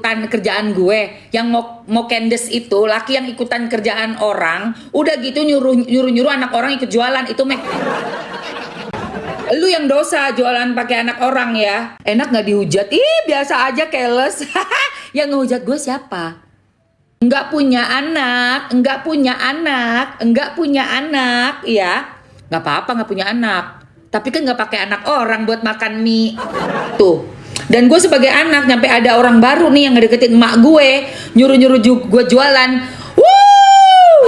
ikutan kerjaan gue, yang mau kendes itu laki yang ikutan kerjaan orang, udah gitu nyuruh anak orang ikut jualan itu lu yang dosa jualan pakai anak orang ya. Enak nggak dihujat? Ih biasa aja keles. Yang ngehujat gue siapa? Nggak punya anak, ya. Nggak apa-apa nggak punya anak. Tapi kan nggak pakai anak orang buat makan mie. Tuh. Dan gue sebagai anak nyampe ada orang baru nih yang ngedeketin emak gue, nyuruh gue jualan. Wuh!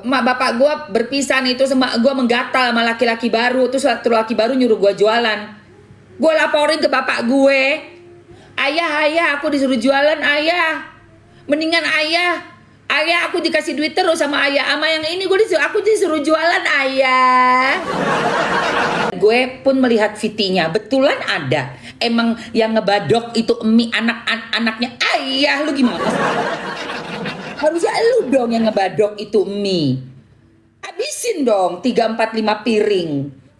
Bapak gue berpisah nih, terus emak gue menggatal sama laki-laki baru, terus laki baru nyuruh gue jualan. Gue laporin ke bapak gue, ayah aku disuruh jualan ayah, mendingan ayah aku dikasih duit terus sama ayah, sama yang ini aku disuruh jualan ayah. Gue pun melihat VT-nya, betulan ada emang yang ngebadok itu mie anaknya ayah. Lu gimana? Harusnya lu dong yang ngebadok itu mie. Habisin dong 3, 4, 5 piring.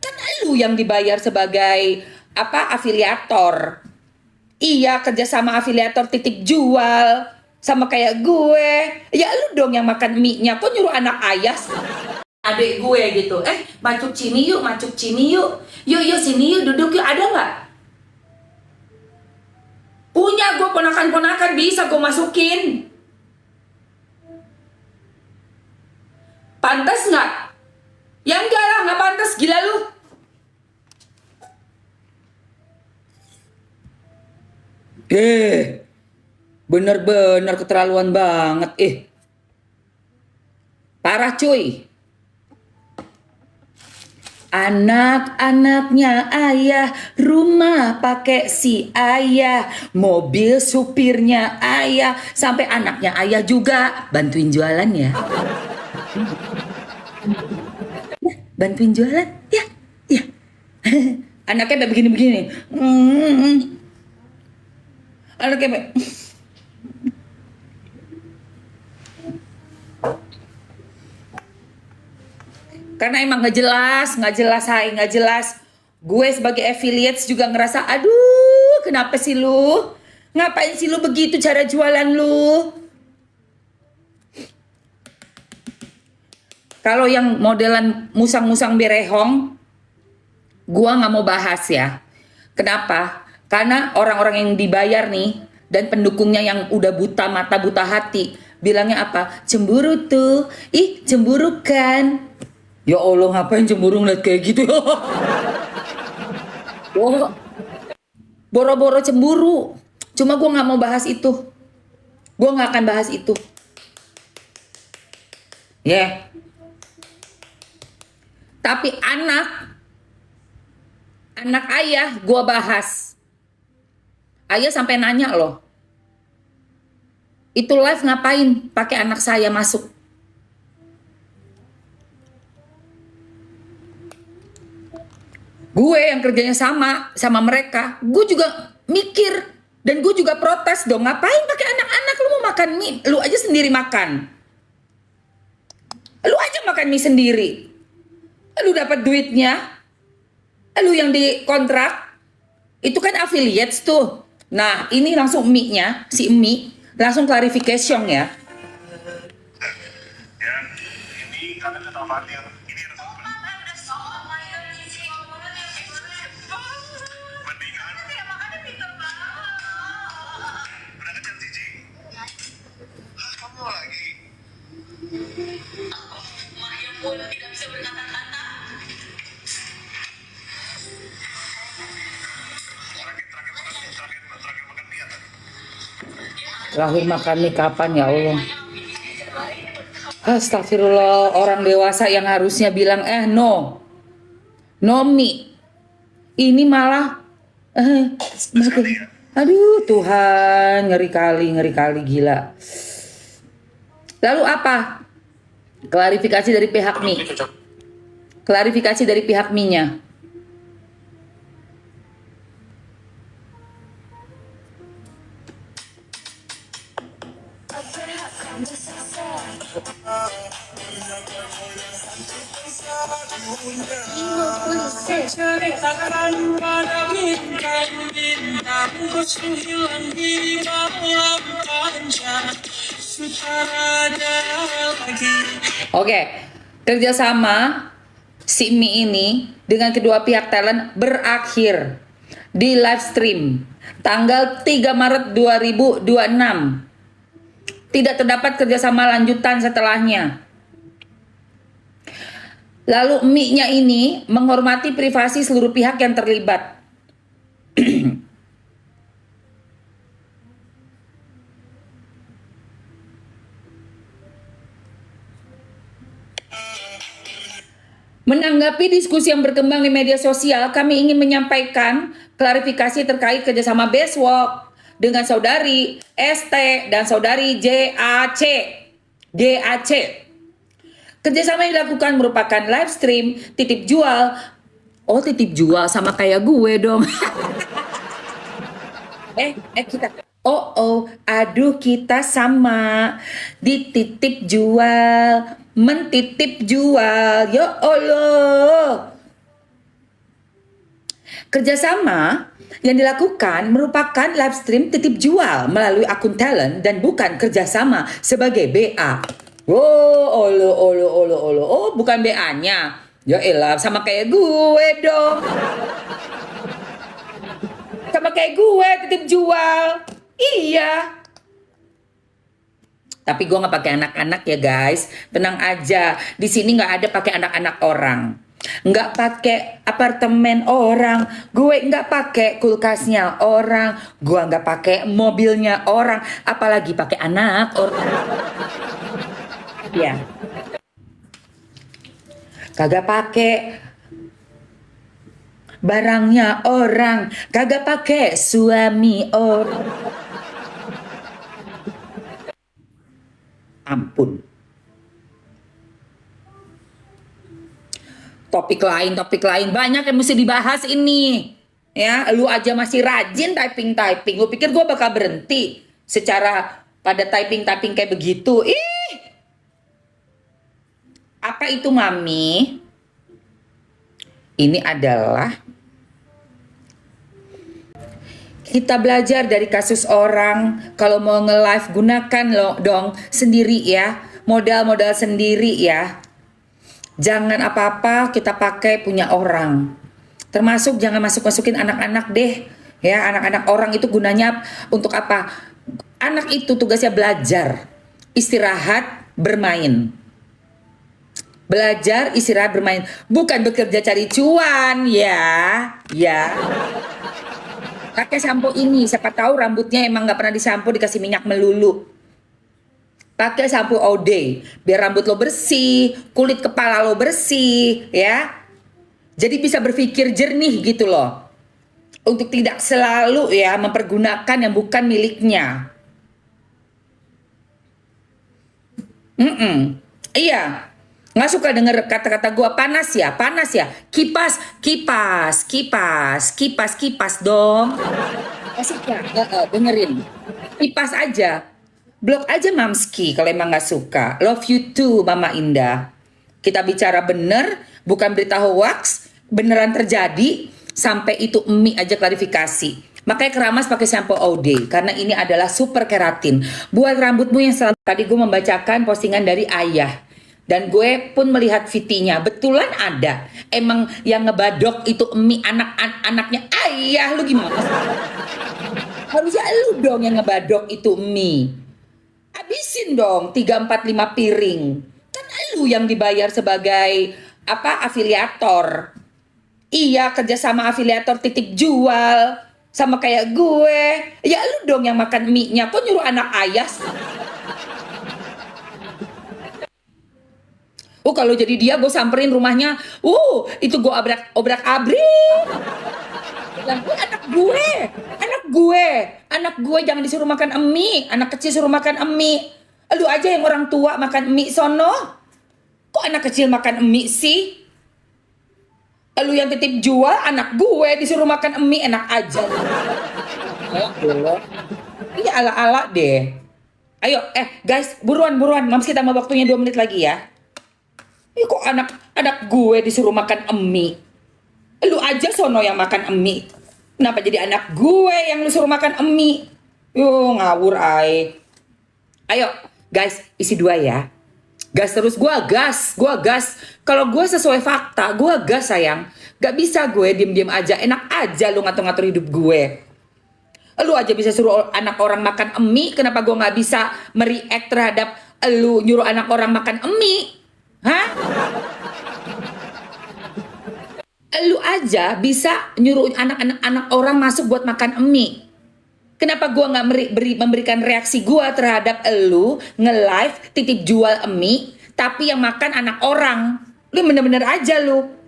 Kan lu yang dibayar sebagai afiliator. Iya, kerja sama afiliator titip jual. Sama kayak gue. Ya lu dong yang makan mie-nya. Kok nyuruh anak ayah? Adik gue gitu. Macuk cini yuk. Yuk sini yuk, duduk yuk. Ada nggak? Punya gue ponakan-ponakan, bisa gue masukin. Pantas nggak? Ya enggak lah, nggak pantas, gila lu. Bener-bener keterlaluan banget. Parah cuy. Anak-anaknya ayah, rumah pakai si ayah, mobil supirnya ayah, sampai anaknya ayah juga bantuin jualan ya. Bantuin jualan ya. Anaknya kayak begini anaknya karena emang nggak jelas. Gue sebagai affiliates juga ngerasa, aduh kenapa sih lu, ngapain sih lu begitu cara jualan lu. Kalau yang modelan musang-musang berehong, gua nggak mau bahas ya. Kenapa? Karena orang-orang yang dibayar nih dan pendukungnya yang udah buta mata buta hati, bilangnya apa? Cemburu tuh, cemburu kan? Ya Allah, ngapain cemburu ngeliat kayak gitu? Boro-boro cemburu. Cuma gua nggak mau bahas itu. Gua nggak akan bahas itu. Ya. Tapi anak ayah gue bahas. Ayah sampai nanya loh, itu live ngapain pakai anak saya masuk? Gue yang kerjanya sama mereka, gue juga mikir dan gue juga protes dong, ngapain pakai anak-anak? Lu mau makan mie, lu aja sendiri makan. Lu aja makan mie sendiri. Lu dapat duitnya, lu yang dikontrak, itu kan affiliates tuh. Nah ini langsung mie-nya, si mie langsung clarification ya. Ini kalian udah amatir. Ini kamu lagi. Maya pun tidak bisa berkata-kata. Terakhir makan mie kapan ya Allah? Astagfirullah, orang dewasa yang harusnya bilang no mie. Ini malah aduh Tuhan, ngeri kali gila. Lalu apa? Klarifikasi dari pihak mie. Klarifikasi dari pihak mie-nya. Ceritakan pada bintang-bintang kosong hilang di malam panjang. Sutradara lagi. Oke, kerjasama si Mi ini dengan kedua pihak talent berakhir di live stream tanggal 3 Maret 2026. Tidak terdapat kerjasama lanjutan setelahnya. Lalu Mi-nya ini menghormati privasi seluruh pihak yang terlibat. Menanggapi diskusi yang berkembang di media sosial, kami ingin menyampaikan klarifikasi terkait kerjasama Bestwalk dengan saudari ST dan saudari JAC. Kerjasama yang dilakukan merupakan live stream, titip jual. Oh, titip jual sama kayak gue dong. Kita. Aduh kita sama. Dititip jual, mentitip jual. Ya Allah. Kerjasama yang dilakukan merupakan live stream titip jual melalui akun talent dan bukan kerjasama sebagai BA. Oh, bukan BA-nya. Ya elah, sama kayak gue dong. Sama kayak gue titip jual. Iya. Tapi gue nggak pakai anak-anak ya guys. Tenang aja. Di sini nggak ada pakai anak-anak orang. Nggak pakai apartemen orang. Gue nggak pakai kulkasnya orang. Gue nggak pakai mobilnya orang. Apalagi pakai anak orang. Ya. Kagak pakai barangnya orang, kagak pakai suami orang. Ampun. Topik lain banyak yang mesti dibahas ini. Ya, lu aja masih rajin typing. Lu pikir gue bakal berhenti secara pada typing kayak begitu? Apa itu Mami? Ini adalah kita belajar dari kasus orang. Kalau mau nge-live gunakan dong sendiri ya. Modal sendiri ya. Jangan apa-apa kita pakai punya orang. Termasuk jangan masukin anak-anak deh. Ya, anak-anak orang itu gunanya untuk apa? Anak itu tugasnya belajar, istirahat, bermain. Belajar, istirahat, bermain. Bukan bekerja cari cuan, ya. Pakai sampo ini, siapa tahu rambutnya emang nggak pernah disampo, dikasih minyak melulu. Pakai sampo all day, biar rambut lo bersih, kulit kepala lo bersih, ya. Jadi bisa berpikir jernih gitu loh. Untuk tidak selalu ya mempergunakan yang bukan miliknya. Iya. Nggak suka denger kata-kata gua panas ya. Kipas dong. Nggak suka, dengerin. Kipas aja. Blok aja Mamski kalau emang nggak suka. Love you too Mama Indah. Kita bicara bener, bukan berita hoax, beneran terjadi, sampai itu Emi aja klarifikasi. Makanya keramas pakai shampoo all day, karena ini adalah super keratin. Buat rambutmu yang selalu, tadi gue membacakan postingan dari ayah. Dan gue pun melihat VT-nya, betulan ada. Emang yang ngebadok itu Emi, anaknya ayah, lu gimana? Harusnya lu dong yang ngebadok itu Emi. Habisin dong 3, 4, 5 piring. Kan lu yang dibayar sebagai afiliator. Iya, kerjasama afiliator titip jual. Sama kayak gue. Ya lu dong yang makan mie-nya. Kok nyuruh anak ayah? Kalau jadi dia gue samperin rumahnya. Itu gue obrak-abrik. Anak gue jangan disuruh makan mie. Anak kecil suruh makan mie. Lu aja yang orang tua makan mie sono. Kok anak kecil makan mie sih? Lu yang titip jual, anak gue disuruh makan mie, enak aja. Iya ala-ala deh. Ayo, guys, buruan, Mams kita mau waktunya 2 menit lagi ya. Ini kok anak gue disuruh makan mie? Lu aja sono yang makan mie. Kenapa jadi anak gue yang lu suruh makan mie? Yo, ngawur ay. Ayo, guys, isi 2 ya. Gas terus, gua gas. Kalau gue sesuai fakta, gua gas sayang. Gak bisa gue diem-diem aja. Enak aja lu ngatur-ngatur hidup gue. Lu aja bisa suruh anak orang makan mie, kenapa gue nggak bisa mereact terhadap lu nyuruh anak orang makan mie? Hah? Lu aja bisa nyuruh anak orang masuk buat makan mie. Kenapa gue nggak memberikan reaksi gue terhadap lu nge-live titip jual mie, tapi yang makan anak orang? Lu bener-bener aja lu.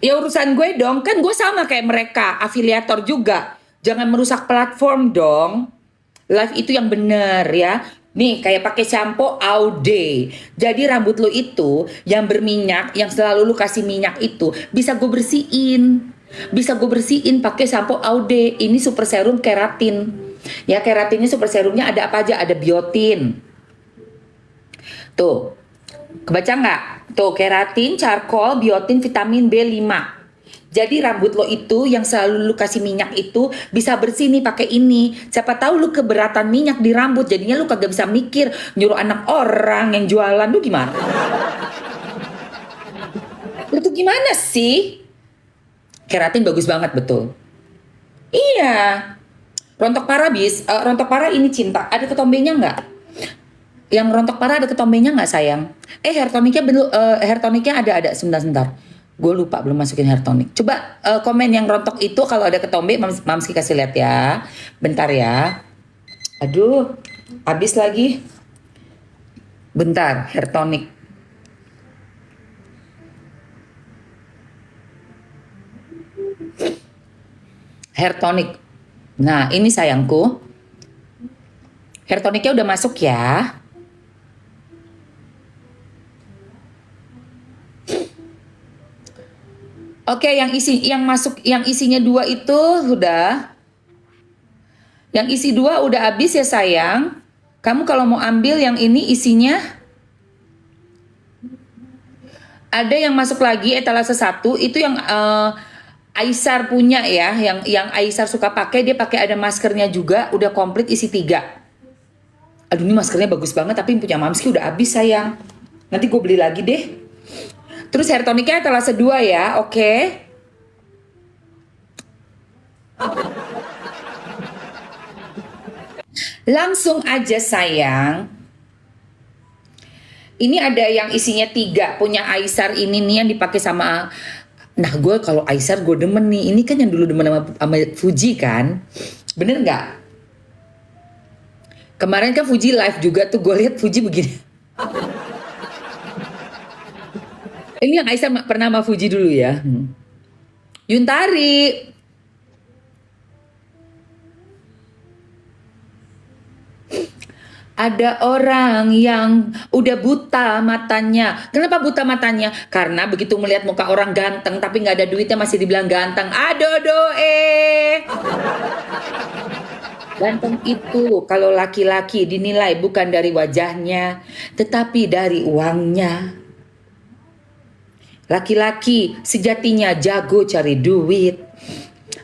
Ya urusan gue dong, kan gue sama kayak mereka, afiliator juga. Jangan merusak platform dong. Live itu yang bener ya. Nih kayak pakai shampoo all day. Jadi rambut lo itu yang berminyak, yang selalu lu kasih minyak itu bisa gue bersihin. Bisa gue bersihin pakai shampoo all day. Ini super serum keratin. Ya keratin ini super serumnya ada apa aja? Ada biotin. Tuh. Kebaca nggak? Tuh, keratin, charcoal, biotin, vitamin B5. Jadi rambut lo itu yang selalu lu kasih minyak itu bisa bersih nih pakai ini. Siapa tahu lu keberatan minyak di rambut, jadinya lu kagak bisa mikir nyuruh anak orang yang jualan. Lu gimana? Lu tuh gimana sih? Keratin bagus banget, betul. Iya. Rontok parah rontok parah ini cinta. Ada ketombenya nggak? Yang rontok parah ada ketombenya nggak sayang? Hair tonicnya hair tonicnya ada sebentar. Gue lupa belum masukin hair tonic. Coba komen yang rontok itu kalau ada ketombe, Mamski kasih lihat ya. Bentar ya. Aduh, habis lagi. Bentar, hair tonic. Hair tonic. Nah, ini sayangku. Hair tonicnya udah masuk ya. Oke, yang isinya 2 itu sudah. Yang isi 2 udah habis ya sayang. Kamu kalau mau ambil yang ini isinya ada yang masuk lagi etalase 1 itu yang Aisar punya ya, yang Aisar suka pakai, dia pakai ada maskernya juga, udah komplit isi 3. Aduh, ini maskernya bagus banget tapi punya Mamski udah habis sayang. Nanti gue beli lagi deh. Terus hair tonicnya etalase 2 ya, oke. Langsung aja sayang. Ini ada yang isinya 3, punya Aisar ini nih yang dipakai sama. Nah gue kalau Aisar gue demen nih, ini kan yang dulu demen sama Fuji kan. Bener nggak? Kemarin kan Fuji live juga tuh, gue lihat Fuji begini. Ini yang Aisyah pernah sama Fuji dulu ya. Yuntari. Ada orang yang udah buta matanya. Kenapa buta matanya? Karena begitu melihat muka orang ganteng tapi nggak ada duitnya masih dibilang ganteng. Aduh doe. Ganteng itu kalau laki-laki dinilai bukan dari wajahnya, tetapi dari uangnya. Laki-laki sejatinya jago cari duit.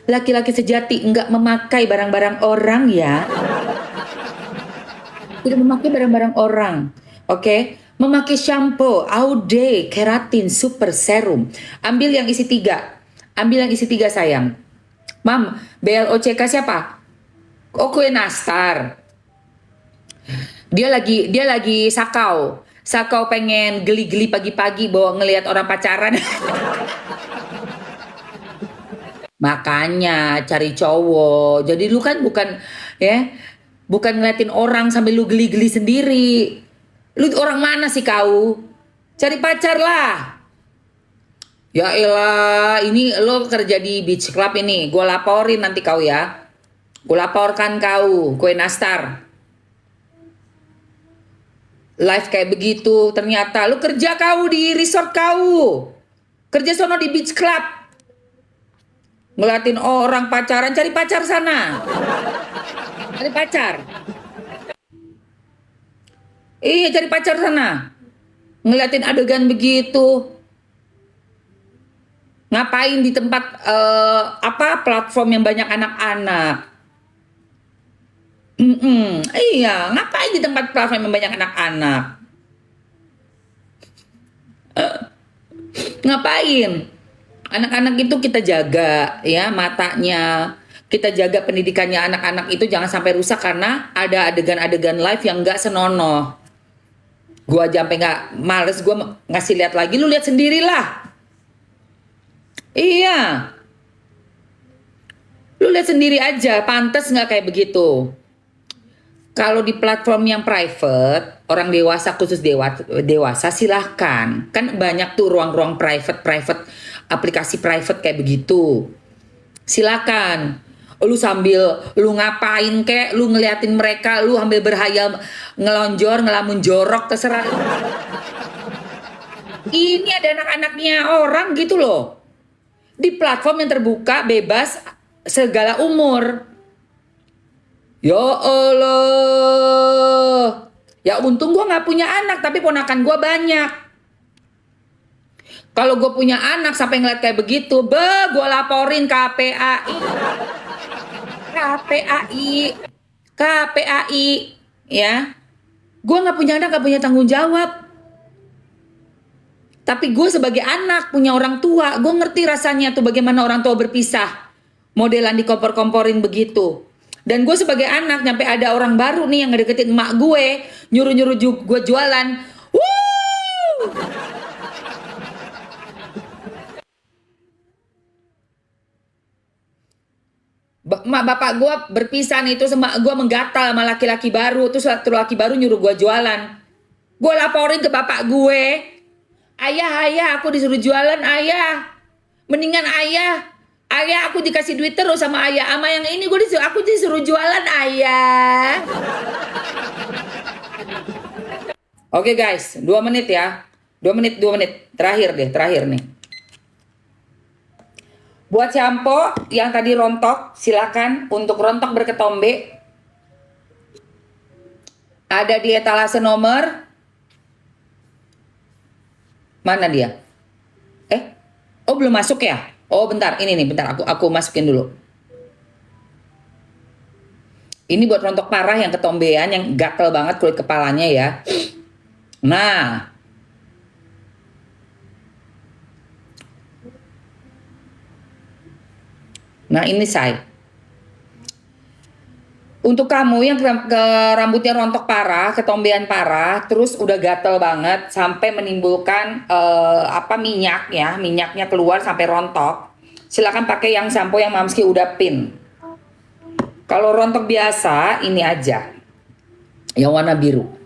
Laki-laki sejati enggak memakai barang-barang orang ya. Tidak memakai barang-barang orang. Oke? Memakai shampoo, all day, keratin, super serum. Ambil yang isi 3. Ambil yang isi 3 sayang. Mam, BLOCK siapa? Oh, kue nastar. Dia lagi sakau. Sakau pengen geli-geli pagi-pagi bawa ngelihat orang pacaran. Makanya cari cowok. Jadi lu kan bukan ngeliatin orang sambil lu geli-geli sendiri. Lu orang mana sih kau? Cari pacar lah. Ya elah, ini lo kerja di beach club ini. Gue laporin nanti kau ya. Gue laporkan kau, kue nastar. Live kayak begitu, ternyata lu kerja kau di resort kau. Kerja sono di beach club. Ngeliatin orang pacaran, cari pacar sana. Cari pacar. Iya, cari pacar sana. Ngeliatin adegan begitu. Ngapain di tempat platform yang banyak anak-anak? Iya, ngapain di tempat platform yang banyak anak-anak? Ngapain? Anak-anak itu kita jaga ya matanya, kita jaga pendidikannya anak-anak itu jangan sampai rusak karena ada adegan-adegan live yang nggak senonoh. Gua aja sampai nggak males gua ngasih lihat lagi, lu lihat sendirilah. Iya, lu lihat sendiri aja, pantas nggak kayak begitu. Kalau di platform yang private, orang dewasa khusus dewasa silahkan. Kan banyak tuh ruang-ruang private, aplikasi private kayak begitu. Silakan. Lu sambil lu ngapain kek, lu ngeliatin mereka, lu sambil berhayal ngelonjor, ngelamun jorok, terserah. Ini ada anak-anaknya orang gitu loh. Di platform yang terbuka, bebas, segala umur. Ya Allah. Ya untung gue gak punya anak, tapi ponakan gue banyak. Kalau gue punya anak sampai ngeliat kayak begitu, gue laporin KPAI. KPAI. Ya. Gue gak punya anak, gak punya tanggung jawab. Tapi gue sebagai anak, punya orang tua, gue ngerti rasanya tuh bagaimana orang tua berpisah. Modelan dikompor-komporin begitu. Dan gue sebagai anak nyampe ada orang baru nih yang ngedeketin emak gue, nyuruh-nyuruh gue jualan. Wuh! Mak bapak gue berpisah nih, terus emak gue menggatal sama laki-laki baru, terus laki baru nyuruh gue jualan. Gue laporin ke bapak gue. Ayah, aku disuruh jualan, ayah. Mendingan ayah, aku dikasih duit terus sama ayah. Sama yang ini aku disuruh jualan, ayah. Oke guys, 2 menit ya. 2 menit. Terakhir nih. Buat shampoo yang tadi rontok, silakan untuk rontok berketombe. Ada di etalase nomor. Mana dia? Oh belum masuk ya? Oh bentar, ini nih, bentar aku masukin dulu. Ini buat rontok parah yang ketombean, yang gatel banget kulit kepalanya ya. Nah. Nah ini say. Untuk kamu yang rambutnya rontok parah, ketombean parah, terus udah gatel banget sampai menimbulkan minyaknya keluar sampai rontok. Silakan pakai yang sampo yang Mamski udah pin. Kalau rontok biasa ini aja. Yang warna biru.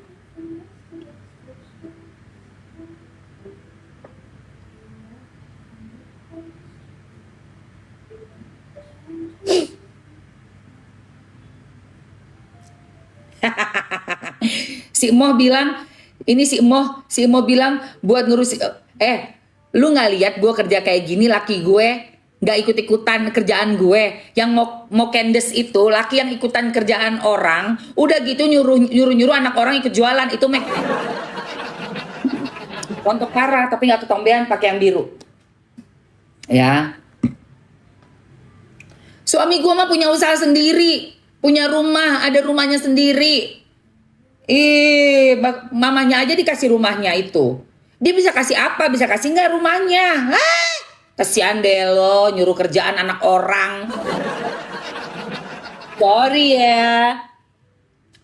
Si Emoh bilang, bilang buat ngurus, lu nggak lihat gue kerja kayak gini, laki gue nggak ikut-ikutan kerjaan gue, yang mau kendes itu laki yang ikutan kerjaan orang, udah gitu nyuruh anak orang ikut jualan, itu rontok parah tapi nggak ketombean, pakai yang biru ya. Suami gue mah punya usaha sendiri, punya rumah, ada rumahnya sendiri. Mamanya aja dikasih rumahnya itu. Dia bisa kasih apa? Bisa kasih nggak rumahnya? Kasihan deh lo nyuruh kerjaan anak orang.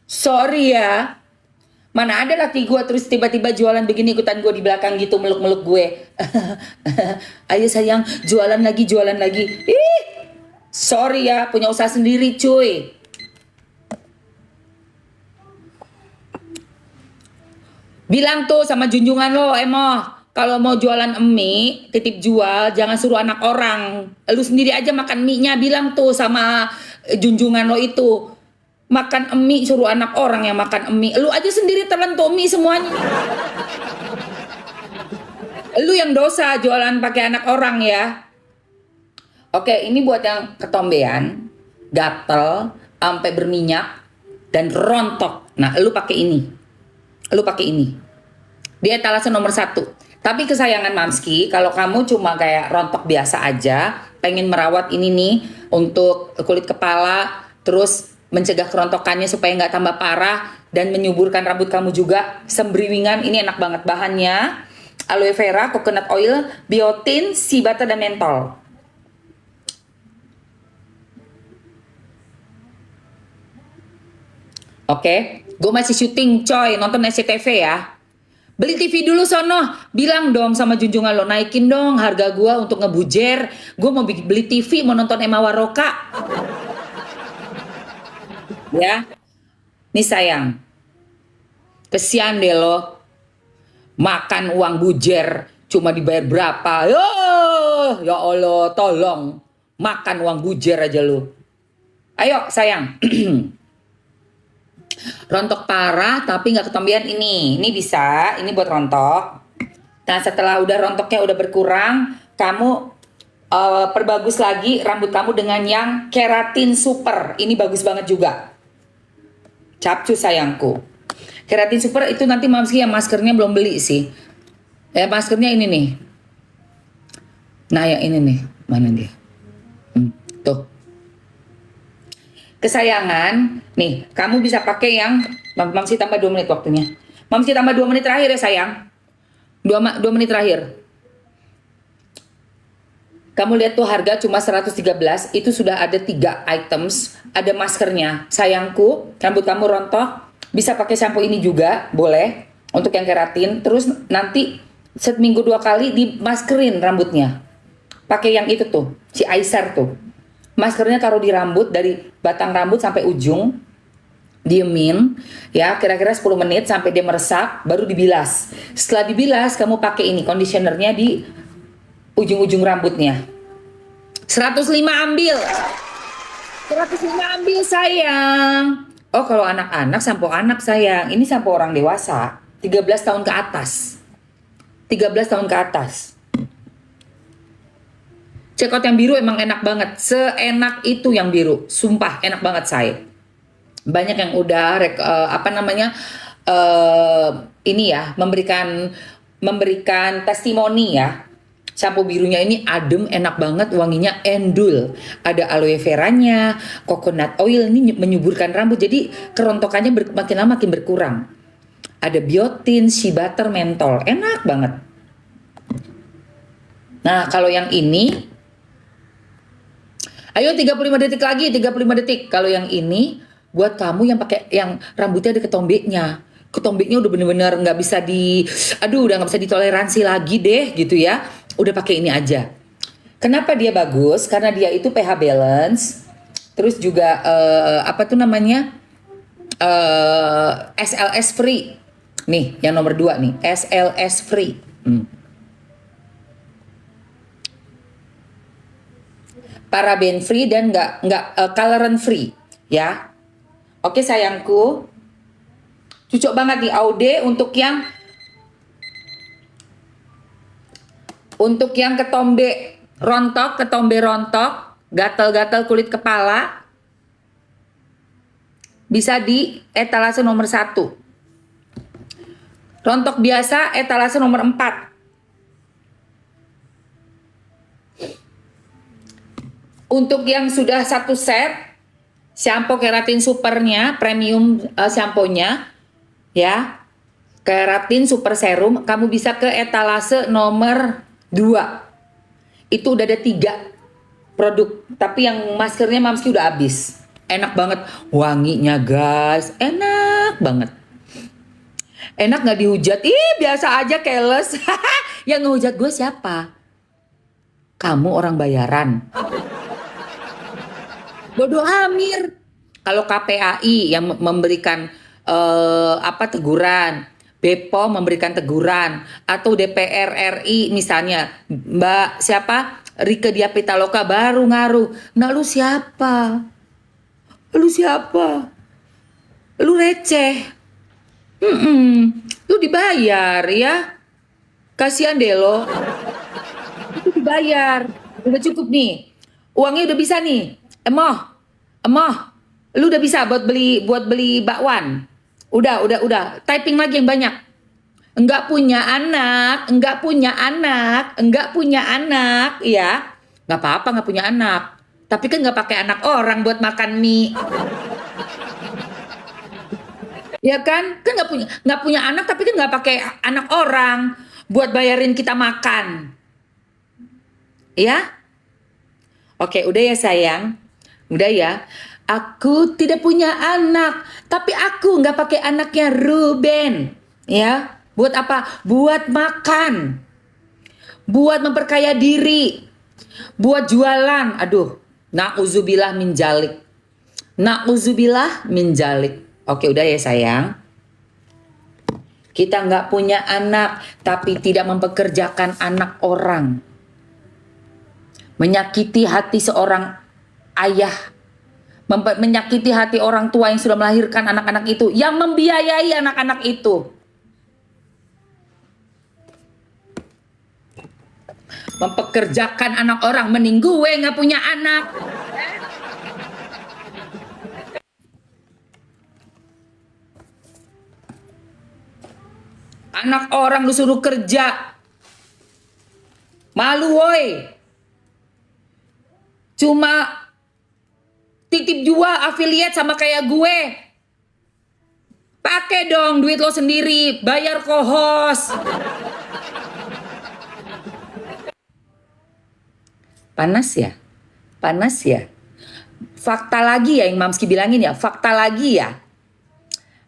Sorry ya. Mana ada laki gue terus tiba-tiba jualan begini ikutan gue di belakang gitu, meluk-meluk gue. Ayo sayang, jualan lagi. Sorry ya, punya usaha sendiri cuy. Bilang tuh sama junjungan lo, Emoh, kalau mau jualan mie, titip jual, jangan suruh anak orang. Lu sendiri aja makan mie-nya, bilang tuh sama junjungan lo itu. Makan mie, suruh anak orang yang makan mie. Lu aja sendiri telan tuh mie semuanya. Lu yang dosa jualan pakai anak orang ya. Oke, ini buat yang ketombean, gatel, sampai berminyak dan rontok. Nah, lu pakai ini. Lu pakai ini. Dia etalase nomor 1. Tapi kesayangan Mamski, kalau kamu cuma kayak rontok biasa aja, pengen merawat ini nih untuk kulit kepala, terus mencegah kerontokannya supaya nggak tambah parah dan menyuburkan rambut kamu juga, sembriwingan, ini enak banget bahannya. Aloe vera, coconut oil, biotin, sea butter, dan mentol. Oke, gue masih syuting coy, nonton SCTV ya. Beli TV dulu sono, bilang dong sama junjungan lo, naikin dong harga gue untuk ngebujer. Gue mau beli TV, mau nonton Emma Waroka. Ya, nih sayang, kesian deh lo, makan uang bujer cuma dibayar berapa? Ya Allah, tolong, makan uang bujer aja lo. Ayo sayang. Rontok parah tapi nggak ketombean ini bisa, ini buat rontok. Nah setelah udah rontoknya udah berkurang, kamu perbagus lagi rambut kamu dengan yang keratin super. Ini bagus banget juga. Capcu sayangku. Keratin super itu nanti Mamski yang maskernya belum beli sih. Maskernya ini nih. Nah yang ini nih, mana dia? Tuh. Kesayangan, nih kamu bisa pakai yang Mamski tambah 2 menit waktunya. Mamski tambah 2 menit terakhir ya sayang. 2 menit terakhir. Kamu lihat tuh harga cuma 113, itu sudah ada 3 items, ada maskernya. Sayangku, rambut kamu rontok, bisa pakai shampoo ini juga, boleh. Untuk yang keratin, terus nanti seminggu 2 kali dimaskerin rambutnya. Pakai yang itu tuh, si Aisyar tuh. Maskernya taruh di rambut, dari batang rambut sampai ujung, diemin ya kira-kira 10 menit sampai dia meresap, baru dibilas. Setelah dibilas kamu pakai ini conditionernya di ujung-ujung rambutnya. 105 ambil. 105 ambil sayang. Oh kalau anak-anak, sampo anak sayang. Ini sampo orang dewasa, 13 tahun ke atas. 13 tahun ke atas. Check out yang biru emang enak banget. Seenak itu yang biru. Sumpah enak banget saya. Banyak yang udah ini ya, memberikan testimoni ya. Shampoo birunya ini adem, enak banget, wanginya endul. Ada aloe veranya, coconut oil, ini menyuburkan rambut. Jadi kerontokannya makin lama makin berkurang. Ada biotin, sea butter, mentol. Enak banget. Nah kalau yang ini, ayo 35 detik lagi, 35 detik. Kalau yang ini buat kamu yang pakai yang rambutnya ada ketombeknya. Ketombeknya udah bener-bener nggak bisa udah nggak bisa ditoleransi lagi deh gitu ya. Udah pakai ini aja. Kenapa dia bagus? Karena dia itu pH balance. Terus juga SLS free. Nih, yang nomor 2 nih, SLS free. Paraben free dan nggak coloran free ya. Oke sayangku, cocok banget nih Aude untuk yang ketombe rontok, gatal-gatal kulit kepala, bisa di etalase nomor 1. Rontok biasa etalase nomor 4. Untuk yang sudah 1 set, shampoo keratin supernya, premium shampoo-nya, ya, keratin super serum, kamu bisa ke etalase nomor 2. Itu udah ada 3 produk, tapi yang maskernya Mamski udah habis. Enak banget, wanginya guys, enak banget. Enak gak dihujat? Ih biasa aja keles. Yang ngehujat gue siapa? Kamu orang bayaran. Bodoh Amir. Kalau KPAI yang memberikan teguran, BPOM memberikan teguran, atau DPR RI misalnya Mbak siapa Rieke Diah Pitaloka baru ngaruh. Nah lu siapa? Lu receh. Lu dibayar ya. Kasihan deh lo. Itu dibayar. Udah cukup nih. Uangnya udah bisa nih. Emoh, lu udah bisa buat beli bakwan. Udah. Typing lagi yang banyak. Enggak punya anak, ya. Nggak apa-apa nggak punya anak. Tapi kan nggak pakai anak orang buat makan mie. Ya kan? Kan nggak punya anak tapi kan nggak pakai anak orang buat bayarin kita makan. Ya? Oke, udah ya sayang. Udah ya. Aku tidak punya anak, tapi aku nggak pakai anaknya Ruben. Ya, buat apa? Buat makan, buat memperkaya diri, buat jualan. Aduh, na'udzubillah min jalik. Na'udzubillah min jalik. Oke, udah ya sayang. Kita nggak punya anak, tapi tidak mempekerjakan anak orang. Menyakiti hati seorang ayah, menyakiti hati orang tua yang sudah melahirkan anak-anak itu, yang membiayai anak-anak itu. Mempekerjakan anak orang, mending gue nggak punya anak. Anak orang lu suruh kerja. Malu woi. Cuma titip jual affiliate sama kayak gue. Pakai dong duit lo sendiri, bayar kohos. Panas ya? Panas ya? Fakta lagi ya yang Mamski bilangin ya, fakta lagi ya.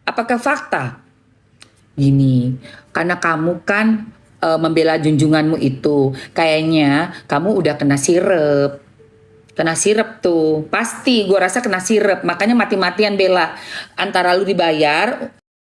Apakah fakta? Gini, karena kamu kan membela junjunganmu itu, kayaknya kamu udah kena sirep. Kena sirep tuh, pasti gue rasa kena sirep, makanya mati-matian bela. Antara lu dibayar